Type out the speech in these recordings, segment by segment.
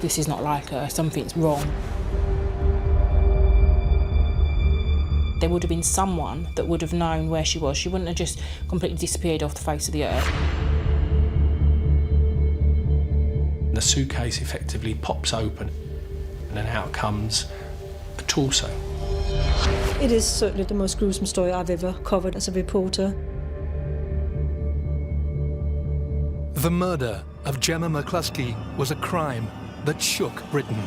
this is not like her, something's wrong. There would have been someone that would have known where she was. She wouldn't have just completely disappeared off the face of the earth. The suitcase effectively pops open and then out comes a torso. It is certainly the most gruesome story I've ever covered as a reporter. The murder of Gemma McClusky was a crime that shook Britain.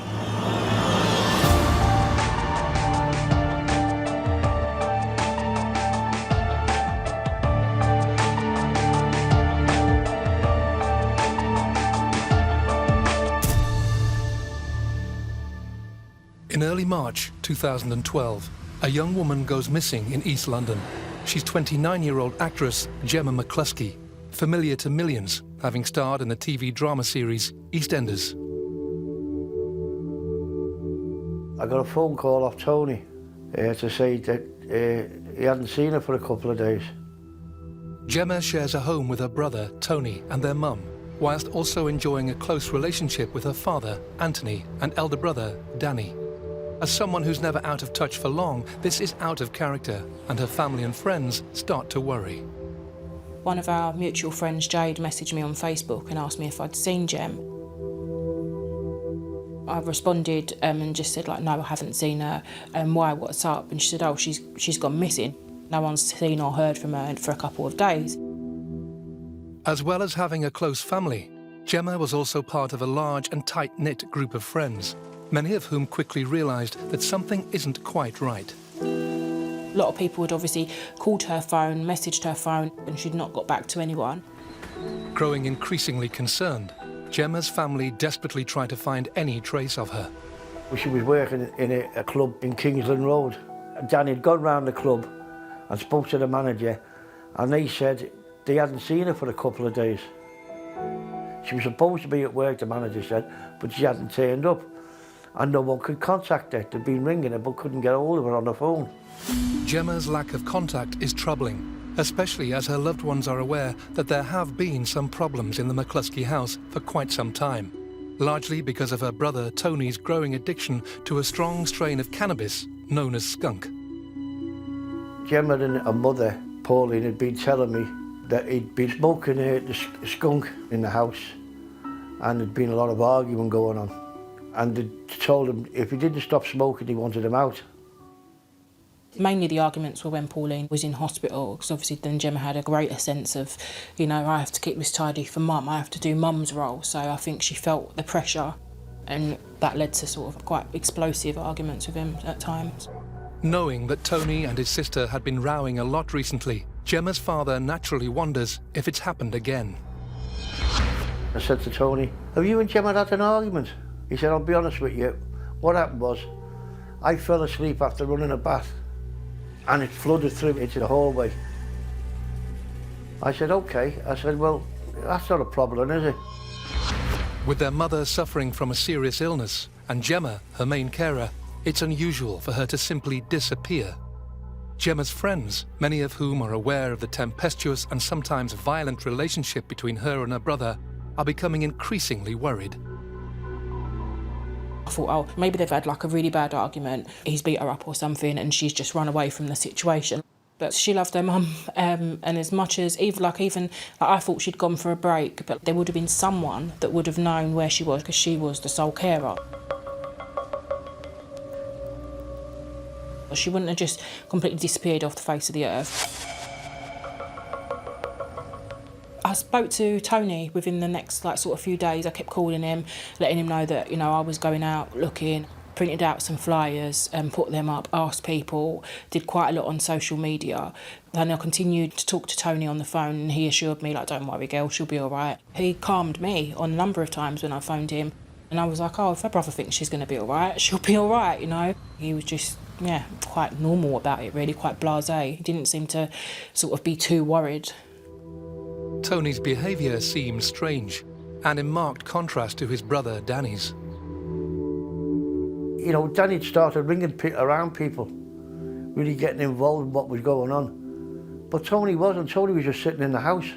In early March 2012, a young woman goes missing in East London. She's 29-year-old actress Gemma McClusky, familiar to millions, having starred in the TV drama series EastEnders. I got a phone call off Tony to say that he hadn't seen her for a couple of days. Gemma shares a home with her brother, Tony, and their mum, whilst also enjoying a close relationship with her father, Anthony, and elder brother, Danny. As someone who's never out of touch for long, this is out of character, and her family and friends start to worry. One of our mutual friends, Jade, messaged me on Facebook and asked me if I'd seen Gem. I responded and just said, like, no, I haven't seen her. Why, what's up? And she said, oh, she's gone missing. No one's seen or heard from her for a couple of days. As well as having a close family, Gemma was also part of a large and tight-knit group of friends, many of whom quickly realised that something isn't quite right. A lot of people had obviously called her phone, messaged her phone, and she'd not got back to anyone. Growing increasingly concerned, Gemma's family desperately tried to find any trace of her. She was working in a club in Kingsland Road. Danny had gone round the club and spoke to the manager, and they said they hadn't seen her for a couple of days. She was supposed to be at work, the manager said, but she hadn't turned up. And no one could contact her. They'd been ringing her but couldn't get hold of her on the phone. Gemma's lack of contact is troubling, especially as her loved ones are aware that there have been some problems in the McCluskey house for quite some time, largely because of her brother Tony's growing addiction to a strong strain of cannabis known as skunk. Gemma and her mother, Pauline, had been telling me that he'd been smoking the skunk in the house, and there'd been a lot of arguing going on. And they told him if he didn't stop smoking, he wanted him out. Mainly the arguments were when Pauline was in hospital, because obviously then Gemma had a greater sense of, you know, I have to keep this tidy for mum, I have to do mum's role. So I think she felt the pressure, and that led to sort of quite explosive arguments with him at times. Knowing that Tony and his sister had been rowing a lot recently, Gemma's father naturally wonders if it's happened again. I said to Tony, have you and Gemma had an argument? He said, I'll be honest with you, what happened was, I fell asleep after running a bath and it flooded through into the hallway. I said, okay. I said, well, that's not a problem, is it? With their mother suffering from a serious illness and Gemma, her main carer, it's unusual for her to simply disappear. Gemma's friends, many of whom are aware of the tempestuous and sometimes violent relationship between her and her brother, are becoming increasingly worried. I thought, oh, maybe they've had like a really bad argument, he's beat her up or something and she's just run away from the situation. But she loved her mum, and as much as, even I thought she'd gone for a break, but there would have been someone that would have known where she was because she was the sole carer. She wouldn't have just completely disappeared off the face of the earth. I spoke to Tony within the next sort of few days. I kept calling him, letting him know that, you know, I was going out looking, printed out some flyers and put them up, asked people, did quite a lot on social media. And I continued to talk to Tony on the phone and he assured me, like, don't worry, girl, she'll be all right. He calmed me on a number of times when I phoned him. And I was like, oh, if her brother thinks she's going to be all right, she'll be all right, you know. He was just, yeah, quite normal about it, really, quite blasé. He didn't seem to sort of be too worried. Tony's behaviour seemed strange, and in marked contrast to his brother Danny's. You know, Danny started ringing around people, really getting involved in what was going on. But Tony wasn't. Tony was just sitting in the house.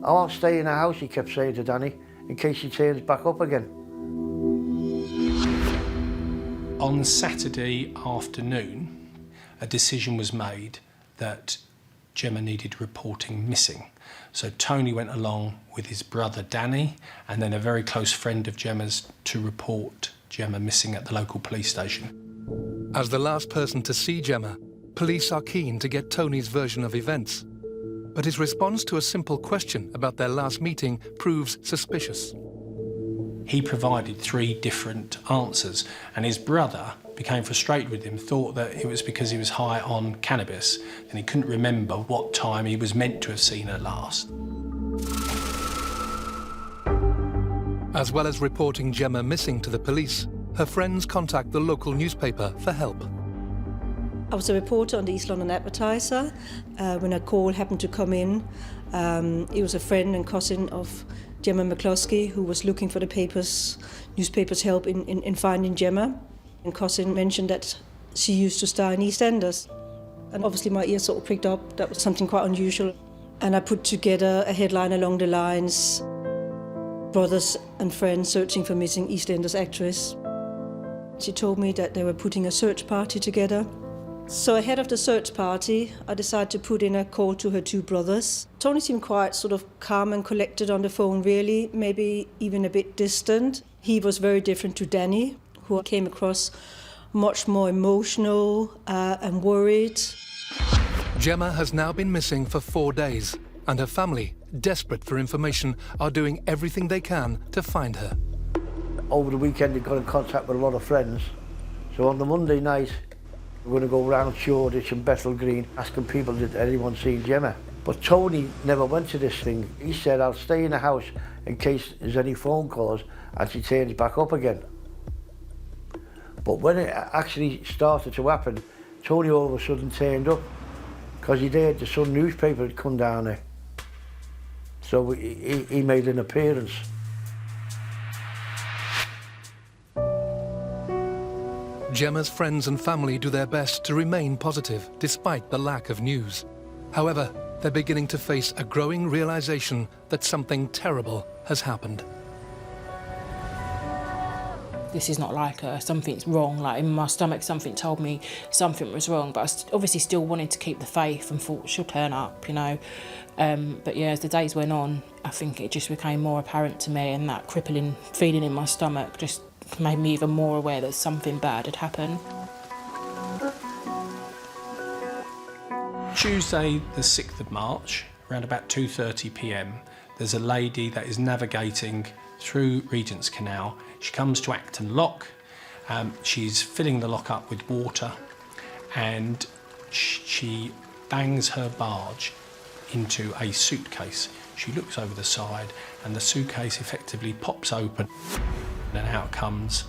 Oh, I'll stay in the house, he kept saying to Danny. in case she turns back up again. On Saturday afternoon, a decision was made that Gemma needed reporting missing. So Tony went along with his brother Danny and then a very close friend of Gemma's to report Gemma missing at the local police station. As the last person to see Gemma, police are keen to get Tony's version of events. But his response to a simple question about their last meeting proves suspicious. He provided 3 different answers, and his brother became frustrated with him, thought that it was because he was high on cannabis, and he couldn't remember what time he was meant to have seen her last. As well as reporting Gemma missing to the police, her friends contact the local newspaper for help. I was a reporter on the East London Advertiser when a call happened to come in. It was a friend and cousin of Gemma McClusky who was looking for the newspaper's help in finding Gemma. And cousin mentioned that she used to star in EastEnders. And obviously my ears sort of pricked up. That was something quite unusual. And I put together a headline along the lines, "Brothers and friends searching for missing EastEnders actress." She told me that they were putting a search party together. So ahead of the search party, I decided to put in a call to her 2 brothers. Tony seemed quite sort of calm and collected on the phone, really, maybe even a bit distant. He was very different to Danny, who came across much more emotional and worried. Gemma has now been missing for 4 days, and her family, desperate for information, are doing everything they can to find her. Over the weekend, he got in contact with a lot of friends. So on the Monday night, we're going to go round Shoreditch and Bethnal Green asking people, did anyone see Gemma? But Tony never went to this thing. He said, I'll stay in the house in case there's any phone calls and she turns back up again. But when it actually started to happen, Tony all of a sudden turned up because he'd heard the Sun newspaper had come down there. So he made an appearance. Gemma's friends and family do their best to remain positive despite the lack of news. However, they're beginning to face a growing realization that something terrible has happened. This is not like her, something's wrong, like in my stomach something told me something was wrong, but I obviously still wanted to keep the faith and thought she'll turn up, you know. But yeah, as the days went on, I think it just became more apparent to me, and that crippling feeling in my stomach just made me even more aware that something bad had happened. Tuesday the 6th of March, around about 2:30 p.m, there's a lady that is navigating through Regent's Canal. She comes to Acton Lock, she's filling the lock up with water, and she bangs her barge into a suitcase. She looks over the side and the suitcase effectively pops open and out comes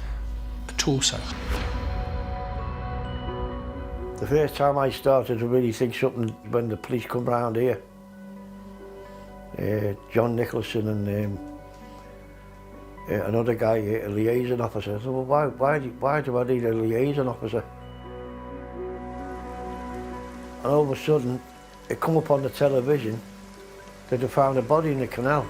a torso. The first time I started to really think something when the police come round here, John Nicholson and another guy, a liaison officer. I said, well, why do I need a liaison officer? And all of a sudden, it come up on the television that they found a body in the canal.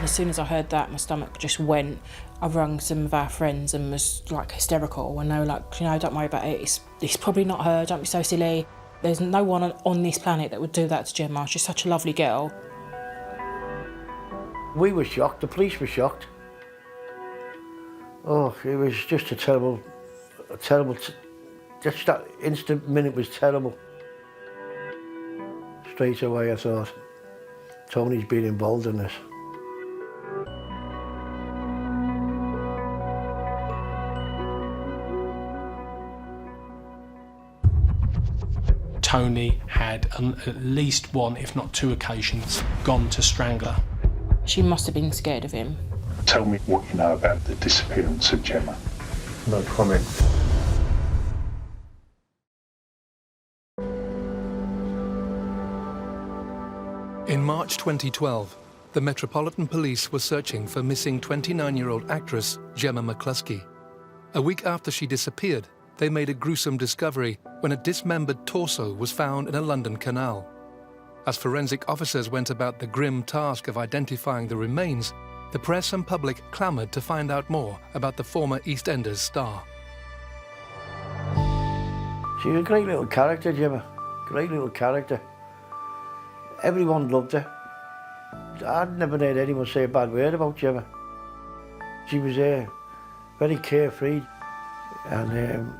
As soon as I heard that, my stomach just went. I rang some of our friends and was like hysterical, and they were like, you know, don't worry about it, it's probably not her, don't be so silly. There's no one on this planet that would do that to Gemma. She's such a lovely girl. We were shocked, the police were shocked. Oh, it was just a terrible, just that instant minute was terrible. Straight away I thought, Tony's been involved in this. Tony had on at least one, if not 2 occasions, gone to strangle her. She must have been scared of him. Tell me what you know about the disappearance of Gemma. No comment. In March 2012, the Metropolitan Police were searching for missing 29-year-old actress Gemma McCluskey. A week after she disappeared, they made a gruesome discovery when a dismembered torso was found in a London canal. As forensic officers went about the grim task of identifying the remains, the press and public clamoured to find out more about the former EastEnders star. She was a great little character, Gemma. Great little character. Everyone loved her. I'd never heard anyone say a bad word about Gemma. She was very carefree, and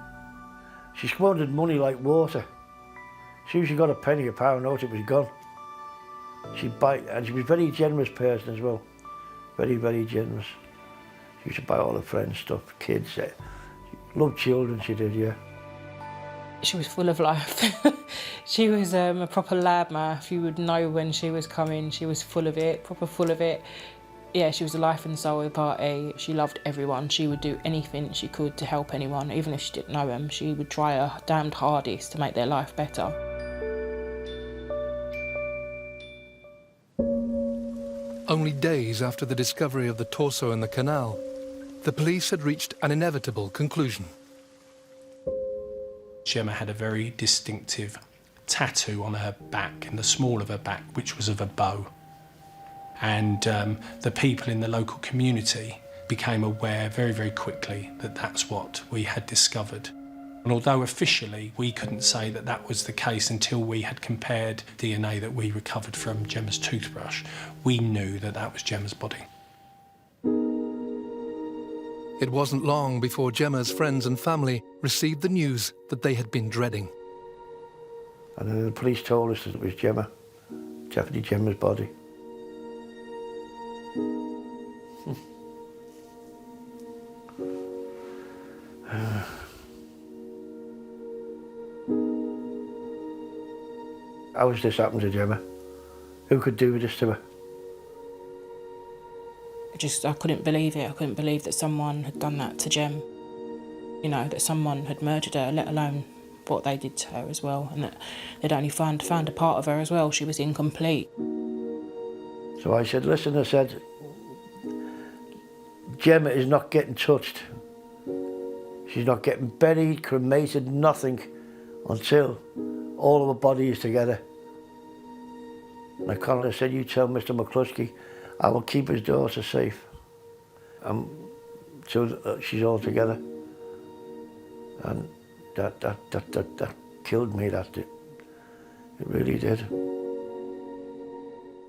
she squandered money like water. As soon as she got a penny, a pound note, it was gone. She'd buy, and she was a very generous person as well. Very, very generous. She used to buy all her friends stuff, kids. She loved children, she did, yeah. She was full of life. She was a proper loudmouth. You would know when she was coming. She was full of it, proper full of it. Yeah, she was the life and soul of the party. She loved everyone. She would do anything she could to help anyone, even if she didn't know them. She would try her damned hardest to make their life better. Only days after the discovery of the torso in the canal, the police had reached an inevitable conclusion. Gemma had a very distinctive tattoo on her back, in the small of her back, which was of a bow. And the people in the local community became aware very, very quickly that that's what we had discovered. And although officially we couldn't say that that was the case until we had compared DNA that we recovered from Gemma's toothbrush, we knew that that was Gemma's body. It wasn't long before Gemma's friends and family received the news that they had been dreading. And then the police told us that it was Gemma, definitely Gemma's body. How has this happened to Gemma? Who could do this to her? I couldn't believe it. I couldn't believe that someone had done that to Gem. You know, that someone had murdered her, let alone what they did to her as well, and that they'd only found a part of her as well. She was incomplete. So I said, listen, I said, Gemma is not getting touched. She's not getting buried, cremated, nothing until all of her body is together. And I called her and said, you tell Mr. McCluskey I will keep his daughter safe until she's all together. And that killed me, that did. It really did.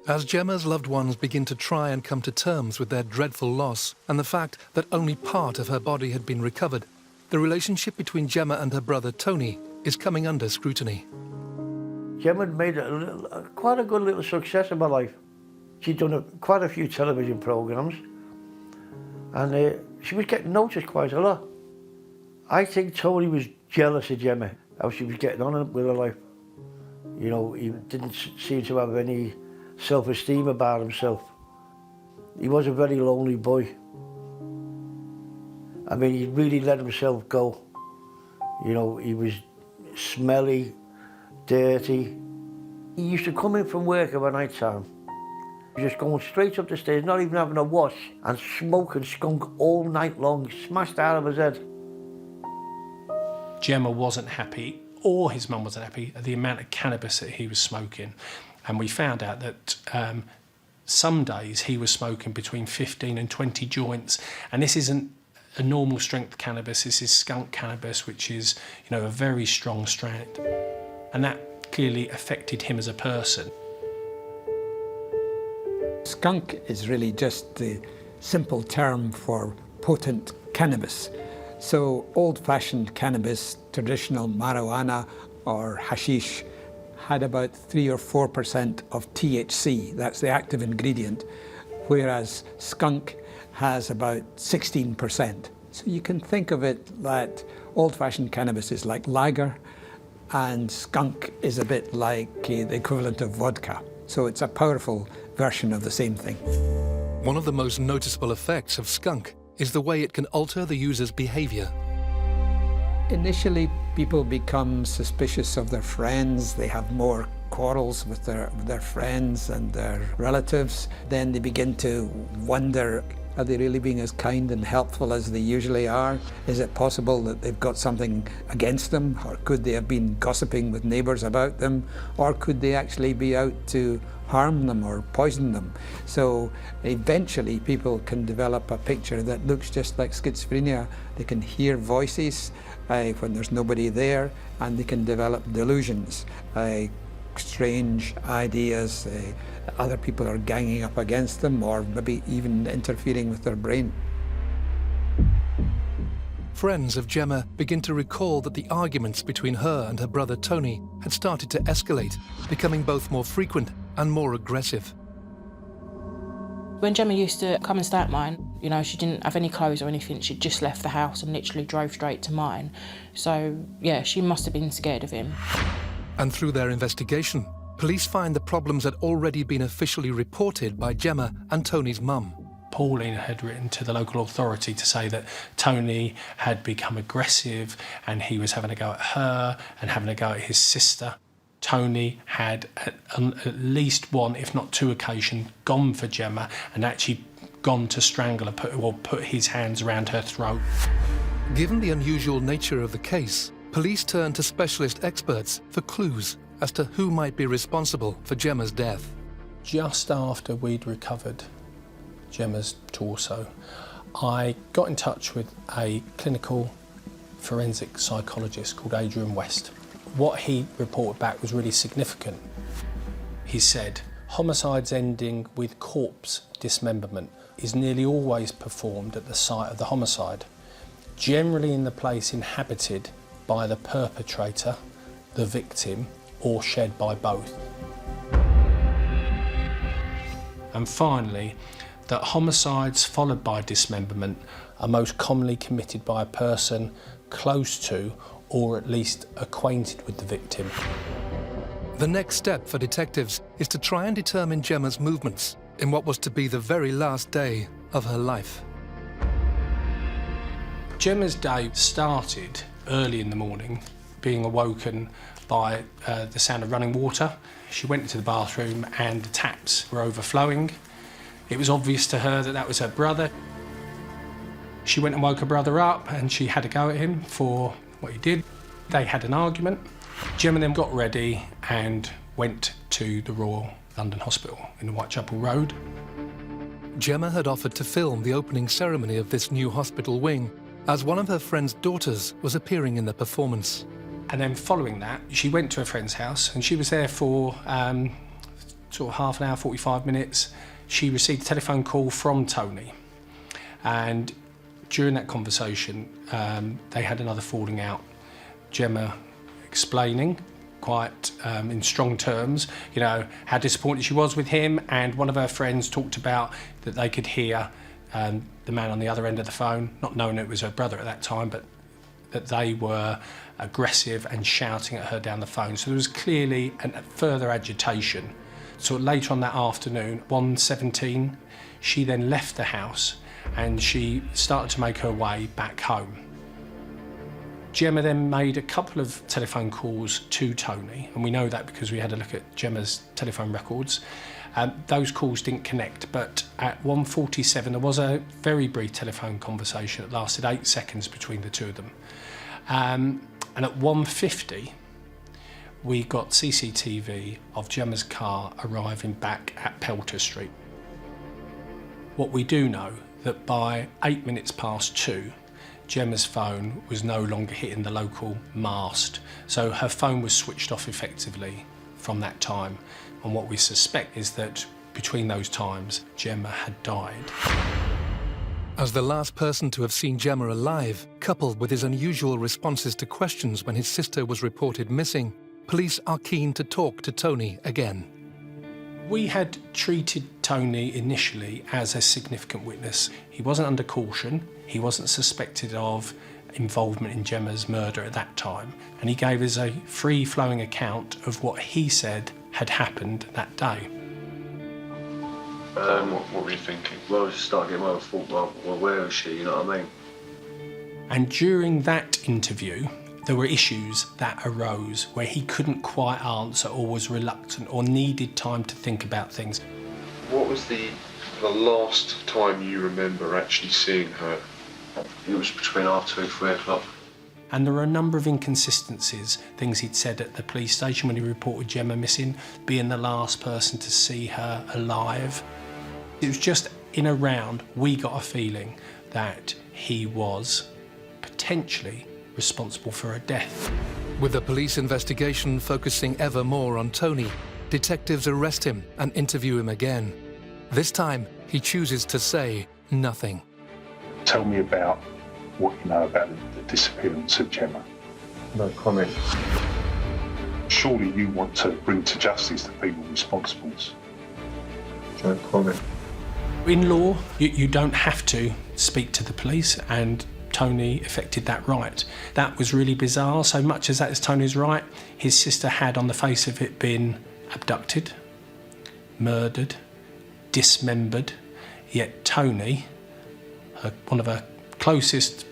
As Gemma's loved ones begin to try and come to terms with their dreadful loss and the fact that only part of her body had been recovered, the relationship between Gemma and her brother Tony is coming under scrutiny. Gemma had made quite a good little success of her life. She'd done quite a few television programmes, and she was getting noticed quite a lot. I think Tony was jealous of Gemma, how she was getting on with her life. You know, he didn't seem to have any self-esteem about himself. He was a very lonely boy. I mean, he really let himself go. You know, he was smelly, dirty. He used to come in from work at night time, just going straight up the stairs, not even having a wash, and smoke and skunk all night long, smashed out of his head. Gemma wasn't happy, or his mum wasn't happy, at the amount of cannabis that he was smoking. And we found out that some days he was smoking between 15 and 20 joints. And this isn't a normal strength cannabis, this is skunk cannabis, which is, you know, a very strong strand. And that clearly affected him as a person. Skunk is really just the simple term for potent cannabis. So old-fashioned cannabis, traditional marijuana or hashish, had about 3 or 4% of THC, that's the active ingredient, whereas skunk has about 16%. So you can think of it that old-fashioned cannabis is like lager, and skunk is a bit like the equivalent of vodka. So it's a powerful version of the same thing. One of the most noticeable effects of skunk is the way it can alter the user's behaviour. Initially, people become suspicious of their friends, they have more quarrels with their friends and their relatives, then they begin to wonder, are they really being as kind and helpful as they usually are? Is it possible that they've got something against them? Or could they have been gossiping with neighbours about them? Or could they actually be out to harm them or poison them? So eventually people can develop a picture that looks just like schizophrenia. They can hear voices when there's nobody there, and they can develop delusions, strange ideas, other people are ganging up against them or maybe even interfering with their brain. Friends of Gemma begin to recall that the arguments between her and her brother Tony had started to escalate, becoming both more frequent and more aggressive. When Gemma used to come and stay at mine, you know, she didn't have any clothes or anything. She'd just left the house and literally drove straight to mine. So, yeah, she must have been scared of him. And through their investigation, police find the problems had already been officially reported by Gemma and Tony's mum. Pauline had written to the local authority to say that Tony had become aggressive and he was having a go at her and having a go at his sister. Tony had at least one, if not two occasions, gone for Gemma and actually gone to strangle her or put his hands around her throat. Given the unusual nature of the case, police turned to specialist experts for clues as to who might be responsible for Gemma's death. Just after we'd recovered Gemma's torso, I got in touch with a clinical forensic psychologist called Adrian West. What he reported back was really significant. He said, homicides ending with corpse dismemberment is nearly always performed at the site of the homicide, generally in the place inhabited by the perpetrator, the victim, or shared by both. And finally, that homicides followed by dismemberment are most commonly committed by a person close to or at least acquainted with the victim. The next step for detectives is to try and determine Gemma's movements in what was to be the very last day of her life. Gemma's day started early in the morning, being awoken by the sound of running water. She went into the bathroom and the taps were overflowing. It was obvious to her that that was her brother. She went and woke her brother up and she had a go at him for what he did. They had an argument. Gemma then got ready and went to the Royal London Hospital in the Whitechapel Road. Gemma had offered to film the opening ceremony of this new hospital wing, as one of her friend's daughters was appearing in the performance. And then following that, she went to her friend's house and she was there for sort of half an hour, 45 minutes. She received a telephone call from Tony. And during that conversation, they had another falling out. Gemma explaining quite in strong terms, you know, how disappointed she was with him, and one of her friends talked about that they could hear the man on the other end of the phone, not knowing it was her brother at that time, but that they were aggressive and shouting at her down the phone. So there was clearly a further agitation. So later on that afternoon, 1:17, she then left the house and she started to make her way back home. Gemma then made a couple of telephone calls to Tony, and we know that because we had a look at Gemma's telephone records. Those calls didn't connect, but at 1:47 there was a very brief telephone conversation that lasted 8 seconds between the two of them. And at 1:50 we got CCTV of Gemma's car arriving back at Pelter Street. What we do know, that by 8 minutes past 2, Gemma's phone was no longer hitting the local mast, so her phone was switched off effectively from that time. And what we suspect is that between those times, Gemma had died. As the last person to have seen Gemma alive, coupled with his unusual responses to questions when his sister was reported missing, police are keen to talk to Tony again. We had treated Tony initially as a significant witness. He wasn't under caution, he wasn't suspected of involvement in Gemma's murder at that time, and he gave us a free-flowing account of what he said had happened that day. What were you thinking? Well, I was just starting to get my thought, well, where is she, you know what I mean? And during that interview, There were issues that arose where he couldn't quite answer or was reluctant or needed time to think about things. What was the last time you remember actually seeing her? It was between 2:30 and 3 o'clock. And there were a number of inconsistencies, things he'd said at the police station when he reported Gemma missing, being the last person to see her alive. It was just in a round, we got a feeling that he was potentially responsible for her death. With the police investigation focusing ever more on Tony, detectives arrest him and interview him again. This time, he chooses to say nothing. Tell me about what you know about the disappearance of Gemma. No comment. Surely you want to bring to justice the people responsible. No comment. In law, you don't have to speak to the police, and Tony effected that right. That was really bizarre. So much as that is Tony's right, his sister had on the face of it been abducted, murdered, dismembered, yet Tony, one of her closest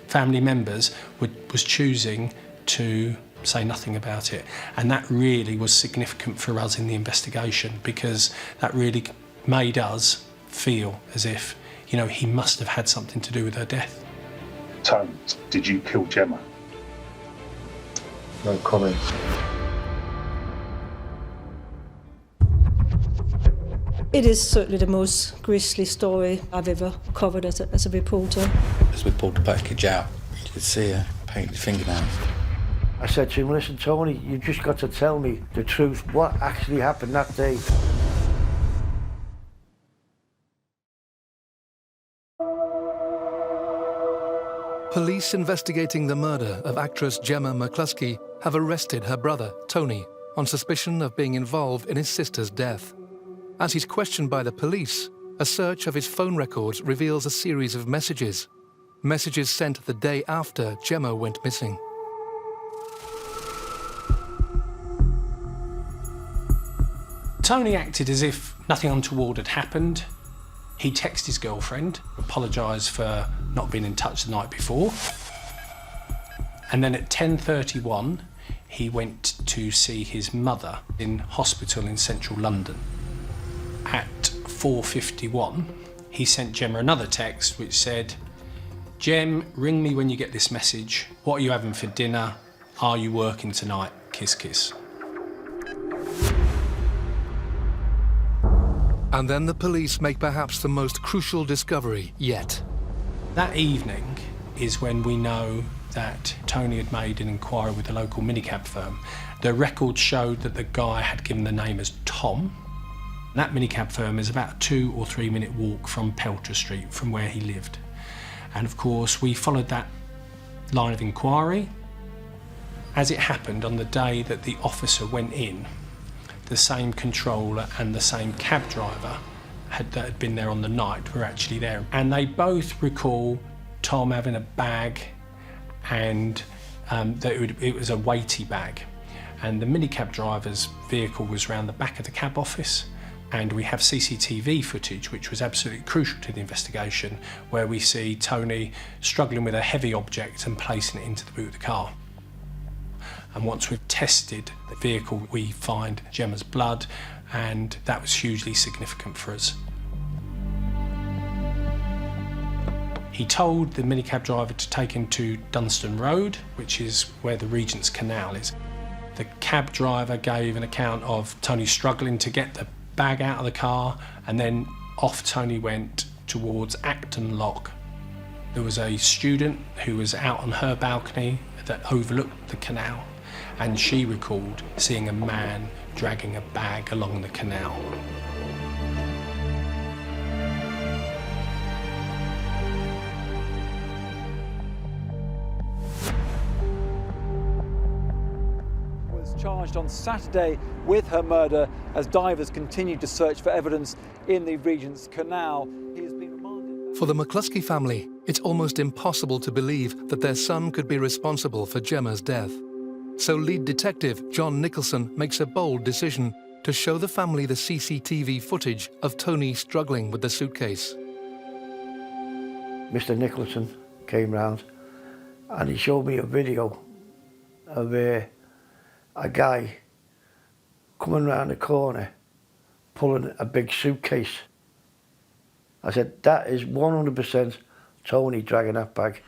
family members, was choosing to say nothing about it. And that really was significant for us in the investigation, because that really made us feel as if, you know, he must have had something to do with her death. Tony, did you kill Gemma? No comment. It is certainly the most grisly story I've ever covered as a reporter. As we pulled the package out, you could see her painted fingernails. I said to him, listen, Tony, you've just got to tell me the truth. What actually happened that day? Police investigating the murder of actress Gemma McClusky have arrested her brother, Tony, on suspicion of being involved in his sister's death. As he's questioned by the police, a search of his phone records reveals a series of messages. Messages sent the day after Gemma went missing. Tony acted as if nothing untoward had happened. He texted his girlfriend, apologised for not being in touch the night before. And then at 10:31, he went to see his mother in hospital in central London. At 4:51, he sent Gemma another text which said, "Gem, ring me when you get this message. What are you having for dinner? Are you working tonight? Kiss, kiss." And then the police make perhaps the most crucial discovery yet. That evening is when we know that Tony had made an inquiry with the local minicab firm. The records showed that the guy had given the name as Tom. That minicab firm is about a 2 or 3 minute walk from Pelter Street, from where he lived. And of course, we followed that line of inquiry. As it happened, on the day that the officer went in, the same controller and the same cab driver that had been there on the night were actually there. And they both recall Tom having a bag, and that it was a weighty bag. And the minicab driver's vehicle was around the back of the cab office. And we have CCTV footage, which was absolutely crucial to the investigation, where we see Tony struggling with a heavy object and placing it into the boot of the car. And once we've tested the vehicle, we find Gemma's blood, and that was hugely significant for us. He told the minicab driver to take him to Dunstan Road, which is where the Regent's Canal is. The cab driver gave an account of Tony struggling to get the bag out of the car, and then off Tony went towards Acton Lock. There was a student who was out on her balcony that overlooked the canal, and she recalled seeing a man dragging a bag along the canal. Charged on Saturday with her murder as divers continued to search for evidence in the Regent's Canal. He has been remanded. For the McCluskey family, it's almost impossible to believe that their son could be responsible for Gemma's death. So lead detective John Nicholson makes a bold decision to show the family the CCTV footage of Tony struggling with the suitcase. Mr. Nicholson came round and he showed me a video of a guy coming round the corner pulling a big suitcase. I said, that is 100% Tony dragging that bag.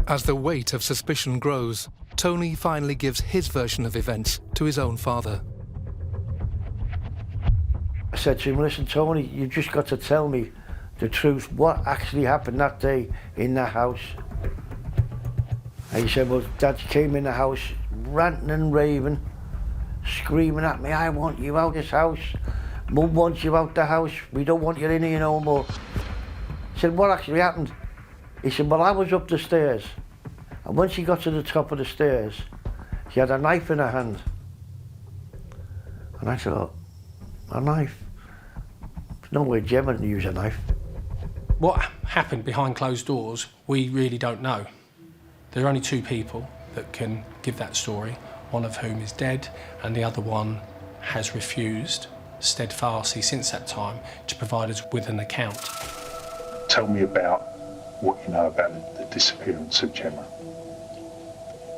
As the weight of suspicion grows, Tony finally gives his version of events to his own father. I said to him, listen, Tony, you've just got to tell me the truth. What actually happened that day in that house? And he said, well, Dad came in the house ranting and raving, screaming at me, I want you out of this house. Mum wants you out the house. We don't want you in here no more. I said, what actually happened? He said, well, I was up the stairs. And when she got to the top of the stairs, she had a knife in her hand. And I thought, a knife? There's no way Gemma would use a knife. What happened behind closed doors, we really don't know. There are only two people that can give that story, one of whom is dead, and the other one has refused steadfastly since that time to provide us with an account. Tell me about what you know about the disappearance of Gemma.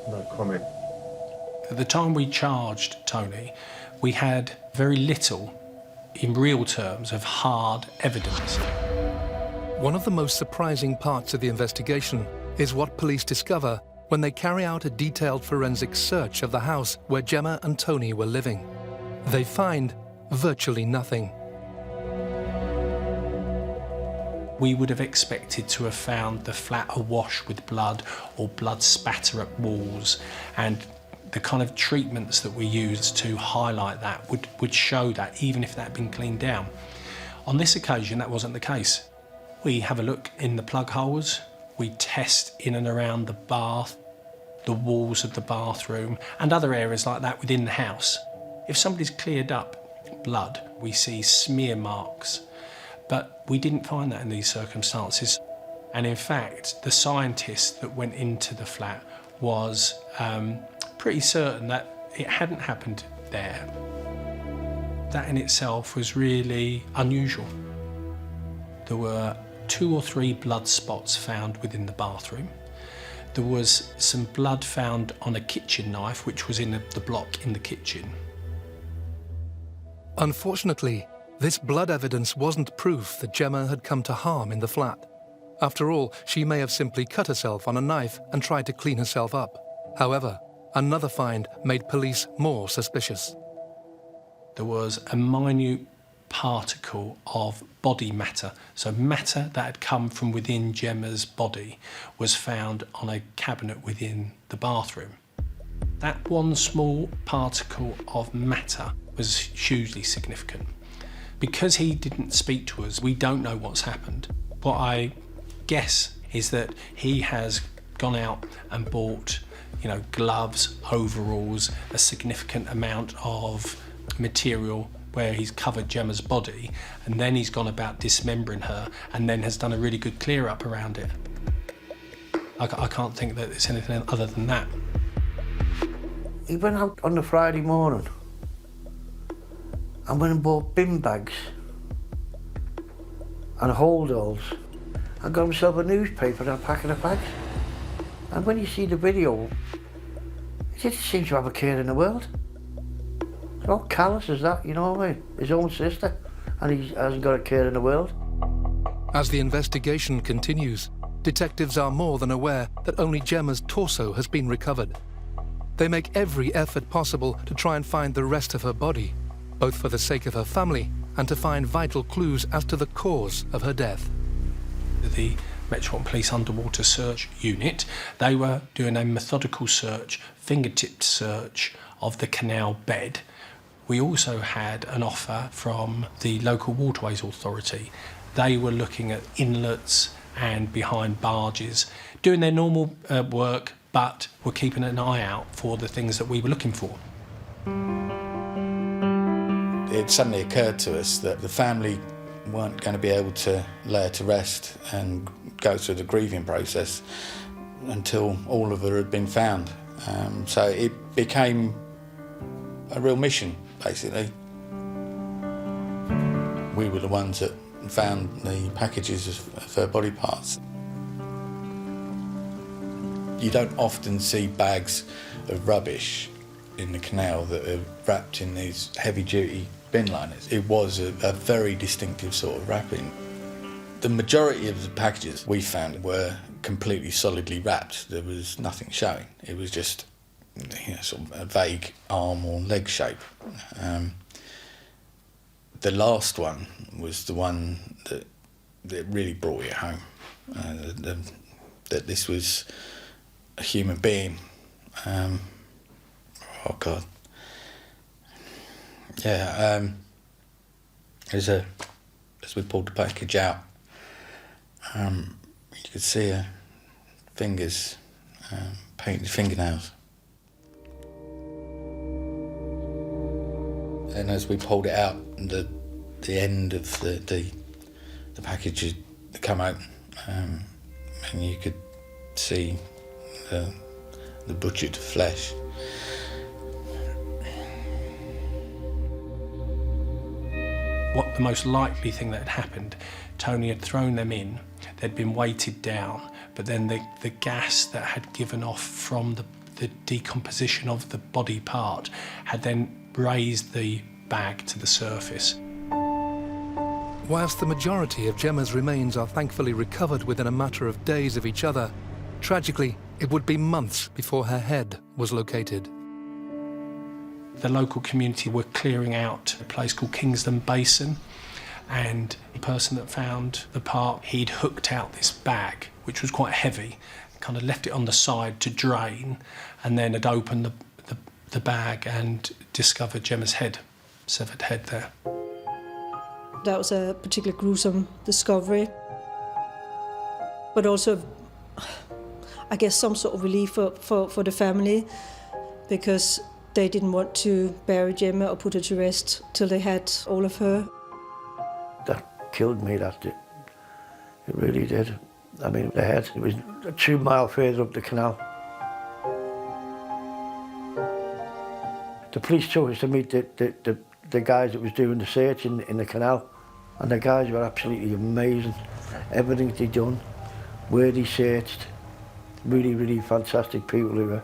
No comment. At the time we charged Tony, we had very little, in real terms, of hard evidence. One of the most surprising parts of the investigation is what police discover when they carry out a detailed forensic search of the house where Gemma and Tony were living. They find virtually nothing. We would have expected to have found the flat awash with blood or blood spatter at walls, and the kind of treatments that we used to highlight that would show that, even if that had been cleaned down. On this occasion, that wasn't the case. We have a look in the plug holes, we test in and around the bath, the walls of the bathroom, and other areas like that within the house. If somebody's cleared up blood, we see smear marks, but we didn't find that in these circumstances. And in fact, the scientist that went into the flat was pretty certain that it hadn't happened there. That in itself was really unusual. There were 2 or 3 blood spots found within the bathroom. There was some blood found on a kitchen knife, which was in the block in the kitchen. Unfortunately, this blood evidence wasn't proof that Gemma had come to harm in the flat. After all, she may have simply cut herself on a knife and tried to clean herself up. However, another find made police more suspicious. There was a minute particle of body matter. So matter that had come from within Gemma's body was found on a cabinet within the bathroom. That one small particle of matter was hugely significant. Because he didn't speak to us, we don't know what's happened. What I guess is that he has gone out and bought, gloves, overalls, a significant amount of material where he's covered Gemma's body, and then he's gone about dismembering her, and then has done a really good clear up around it. I can't think that it's anything other than that. He went out on the Friday morning and went and bought bin bags and holdalls and got himself a newspaper and a packet of bags. And when you see the video, he didn't seem to have a care in the world. How callous is that, you know what I mean? His own sister, and he hasn't got a care in the world. As the investigation continues, detectives are more than aware that only Gemma's torso has been recovered. They make every effort possible to try and find the rest of her body, both for the sake of her family and to find vital clues as to the cause of her death. The Metropolitan Police Underwater Search Unit, they were doing a methodical search, fingertip search of the canal bed. We also had an offer from the local waterways authority. They were looking at inlets and behind barges, doing their normal work, but were keeping an eye out for the things that we were looking for. It suddenly occurred to us that the family weren't going to be able to lay her to rest and go through the grieving process until all of her had been found. So it became a real mission, basically. We were the ones that found the packages of her body parts. You don't often see bags of rubbish in the canal that are wrapped in these heavy-duty bin liners. It was a very distinctive sort of wrapping. The majority of the packages we found were completely solidly wrapped. There was nothing showing. It was just, you know, sort of a vague arm or leg shape. The last one was the one that really brought it home. That this was a human being. Oh God. Yeah. As we pulled the package out, you could see her fingers, painted fingernails. And as we pulled it out, the end of the package had come out, and you could see the butchered flesh. What the most likely thing that had happened, Tony had thrown them in, they'd been weighted down, but then the gas that had given off from the decomposition of the body part had then raised the bag to the surface. Whilst the majority of Gemma's remains are thankfully recovered within a matter of days of each other, tragically, it would be months before her head was located. The local community were clearing out a place called Kingston Basin, and the person that found the part, he'd hooked out this bag, which was quite heavy, kind of left it on the side to drain, and then had opened the bag and discovered Gemma's head, severed head there. That was a particularly gruesome discovery, but also, I guess, some sort of relief for the family, because they didn't want to bury Gemma or put her to rest till they had all of her. That killed me, that did. It really did. I mean, the head, it was 2 miles further up the canal. The police took us to meet the guys that was doing the search in the canal, and the guys were absolutely amazing. Everything they'd done, where they searched, really, really fantastic people they were.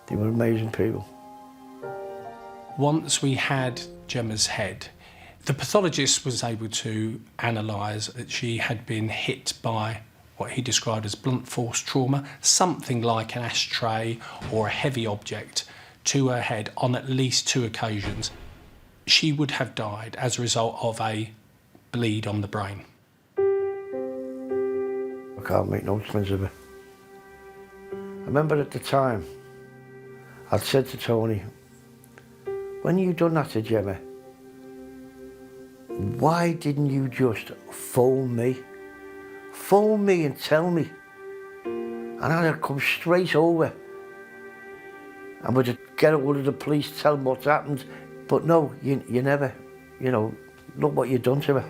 They were amazing people. Once we had Gemma's head, the pathologist was able to analyse that she had been hit by what he described as blunt force trauma, something like an ashtray or a heavy object to her head on at least 2 occasions. She would have died as a result of a bleed on the brain. I can't make no sense of it. I remember at the time, I'd said to Tony, when you done that to Gemma, why didn't you just phone me? Phone me and tell me. And I'd have come straight over. And we'd get hold of the police, tell them what's happened. But no, you never, you know, look what you've done to her.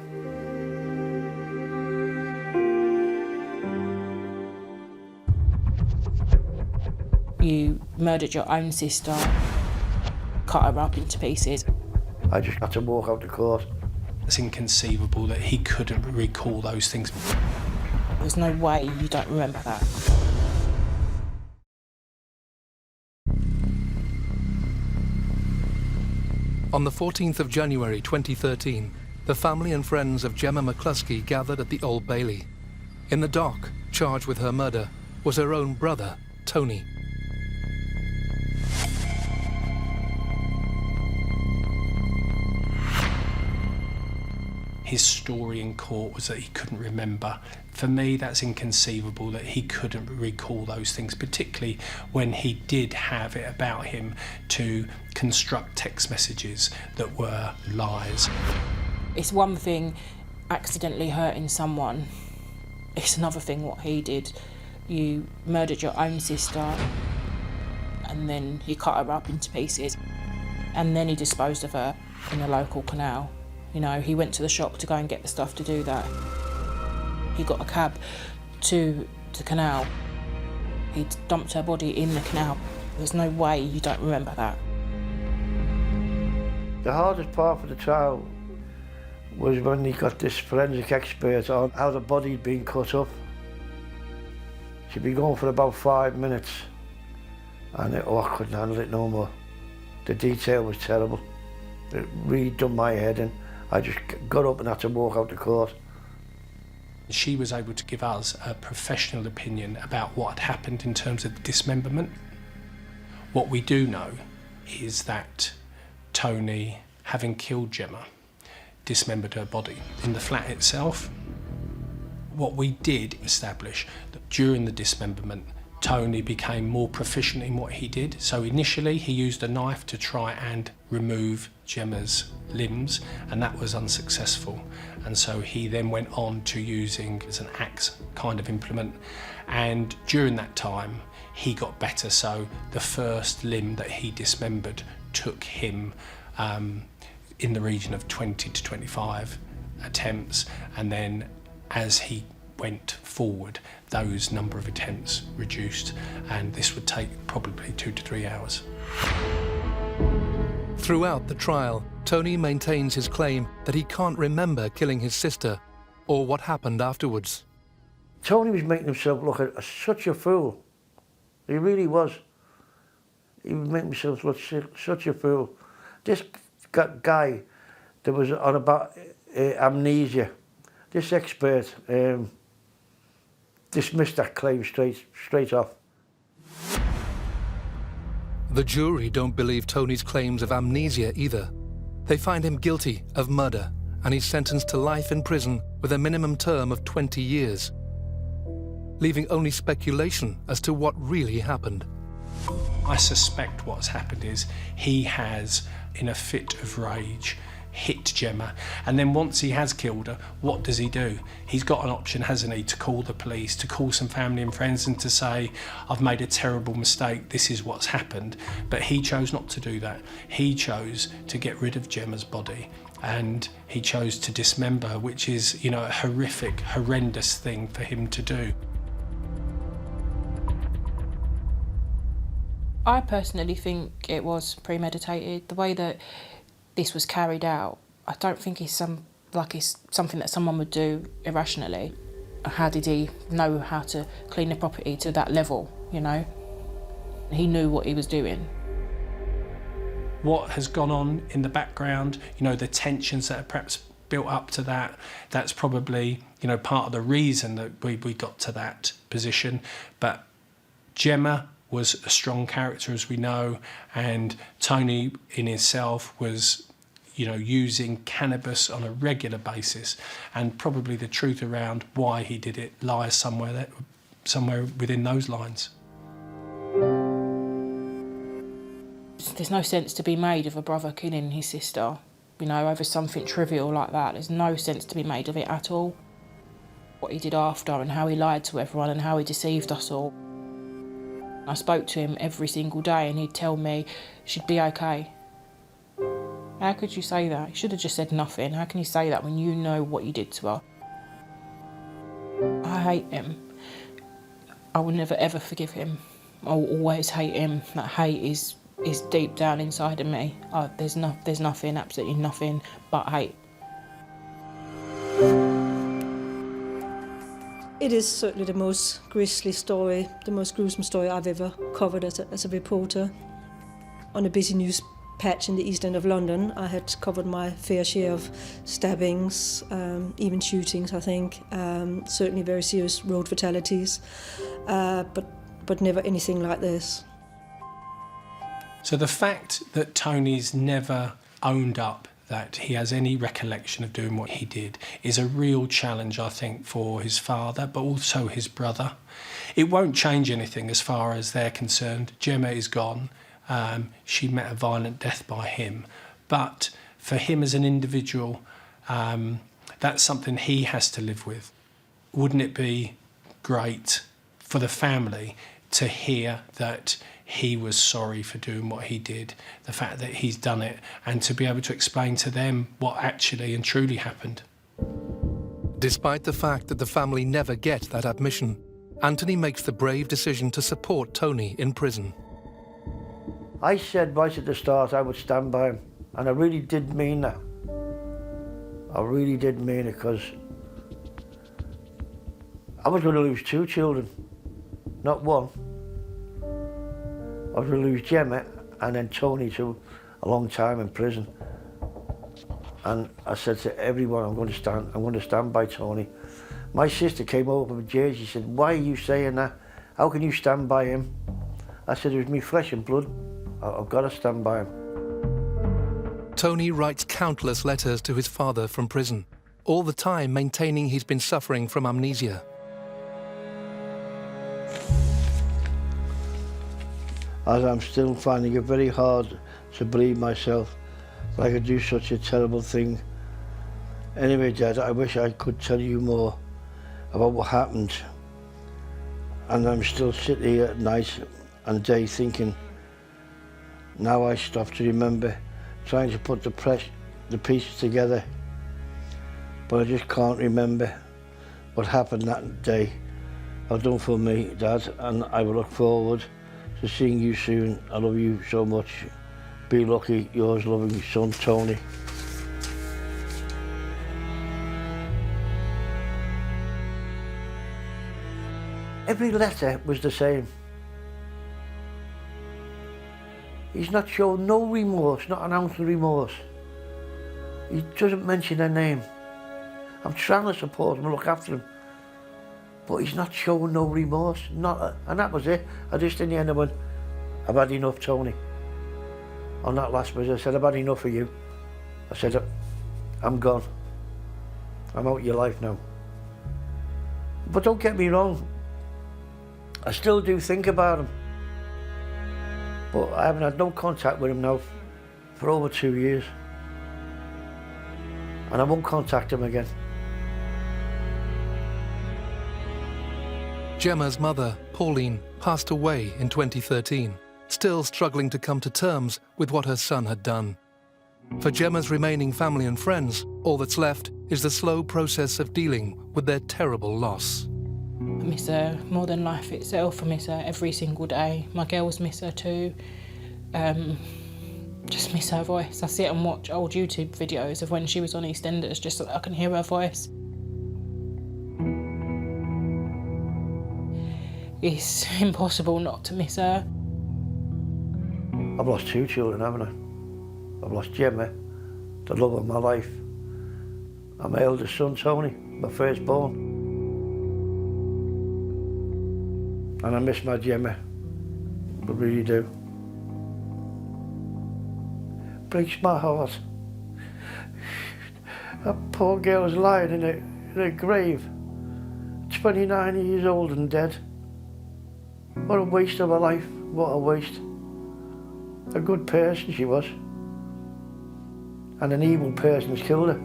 You murdered your own sister, cut her up into pieces. I just had to walk out the court. It's inconceivable that he couldn't recall those things. There's no way you don't remember that. On the 14th of January 2013, the family and friends of Gemma McClusky gathered at the Old Bailey. In the dock, charged with her murder, was her own brother, Tony. His story in court was that he couldn't remember. For me, that's inconceivable that he couldn't recall those things, particularly when he did have it about him to construct text messages that were lies. It's one thing accidentally hurting someone. It's another thing what he did. You murdered your own sister and then he cut her up into pieces and then he disposed of her in a local canal. You know, he went to the shop to go and get the stuff to do that. He got a cab to the canal. He dumped her body in the canal. There's no way you don't remember that. The hardest part for the trial was when he got this forensic expert on how the body had been cut up. She'd be going for about 5 minutes, and I couldn't handle it no more. The detail was terrible. It really done my head in. I just got up and had to walk out the court. She was able to give us a professional opinion about what had happened in terms of the dismemberment. What we do know is that Tony, having killed Gemma, dismembered her body in the flat itself. What we did establish that during the dismemberment, Tony became more proficient in what he did. So initially he used a knife to try and remove Gemma's limbs, and that was unsuccessful. And so he then went on to using as an axe kind of implement. And during that time, he got better. So the first limb that he dismembered took him in the region of 20 to 25 attempts. And then as he went forward, those number of attempts reduced, and this would take probably 2 to 3 hours. Throughout the trial, Tony maintains his claim that he can't remember killing his sister or what happened afterwards. Tony was making himself look like such a fool. He really was. He was making himself look such a fool. This guy that was on about amnesia, this expert dismissed that claim straight off. The jury don't believe Tony's claims of amnesia either. They find him guilty of murder, and he's sentenced to life in prison with a minimum term of 20 years, leaving only speculation as to what really happened. I suspect what's happened is he has, in a fit of rage, hit Gemma, and then once he has killed her, what does he do? He's got an option, hasn't he, to call the police, to call some family and friends and to say, I've made a terrible mistake, this is what's happened. But he chose not to do that. He chose to get rid of Gemma's body, and he chose to dismember her, which is, you know, a horrific, horrendous thing for him to do. I personally think it was premeditated. The way that this was carried out, I don't think it's something that someone would do irrationally. How did he know how to clean the property to that level, you know? He knew what he was doing. What has gone on in the background, you know, the tensions that are perhaps built up to that, that's probably, you know, part of the reason that we got to that position. But Gemma was a strong character, as we know, and Tony in himself was, you know, using cannabis on a regular basis, and probably the truth around why he did it lies somewhere within those lines. There's no sense to be made of a brother killing his sister, you know, over something trivial like that. There's no sense to be made of it at all. What he did after, and how he lied to everyone, and how he deceived us all. I spoke to him every single day, and he'd tell me she'd be okay. How could you say that? You should have just said nothing. How can you say that when you know what you did to her? I hate him. I will never ever forgive him. I will always hate him. That hate is deep down inside of me. There's nothing, absolutely nothing but hate. It is certainly the most grisly story, the most gruesome story I've ever covered as a reporter. On a busy news patch in the East End of London, I had covered my fair share of stabbings, even shootings, I think, certainly very serious road fatalities, but never anything like this. So the fact that Tony's never owned up that he has any recollection of doing what he did is a real challenge, I think, for his father, but also his brother. It won't change anything as far as they're concerned. Gemma is gone. She met a violent death by him. But for him as an individual, that's something he has to live with. Wouldn't it be great for the family to hear that he was sorry for doing what he did, the fact that he's done it, and to be able to explain to them what actually and truly happened? Despite the fact that the family never get that admission, Anthony makes the brave decision to support Tony in prison. I said right at the start I would stand by him, and I really did mean that. I really did mean it, because I was going to lose 2 children. not one. I was going to lose Gemma and then Tony to a long time in prison. And I said to everyone, I'm going to stand by Tony. My sister came over with Jersey, she said, why are you saying that? How can you stand by him? I said, it was me flesh and blood. I've got to stand by him. Tony writes countless letters to his father from prison, all the time maintaining he's been suffering from amnesia. As I'm still finding it very hard to believe myself that I could do such a terrible thing. Anyway, Dad, I wish I could tell you more about what happened. And I'm still sitting here at night and day thinking, now I stop to remember, trying to put the pieces together. But I just can't remember what happened that day. Well done for me, Dad, and I will look forward to seeing you soon. I love you so much. Be lucky, yours loving son, Tony. Every letter was the same. He's not shown no remorse, not an ounce of remorse. He doesn't mention her name. I'm trying to support him and look after him, but he's not showing no remorse, and that was it. I just in the end I went, I've had enough, Tony. On that last visit, I said, I've had enough of you. I said, I'm gone. I'm out of your life now. But don't get me wrong, I still do think about him. But I haven't had no contact with him now for over 2 years. And I won't contact him again. Gemma's mother, Pauline, passed away in 2013, still struggling to come to terms with what her son had done. For Gemma's remaining family and friends, all that's left is the slow process of dealing with their terrible loss. I miss her more than life itself. I miss her every single day. My girls miss her too. Just miss her voice. I sit and watch old YouTube videos of when she was on EastEnders just so that I can hear her voice. It's impossible not to miss her. I've lost 2 children, haven't I? I've lost Gemma, the love of my life, and my eldest son, Tony, my firstborn. And I miss my Gemma, I really do. Breaks my heart. That poor girl is lying in her grave, 29 years old and dead. What a waste of a life, what a waste. A good person she was. And an evil person's killed her.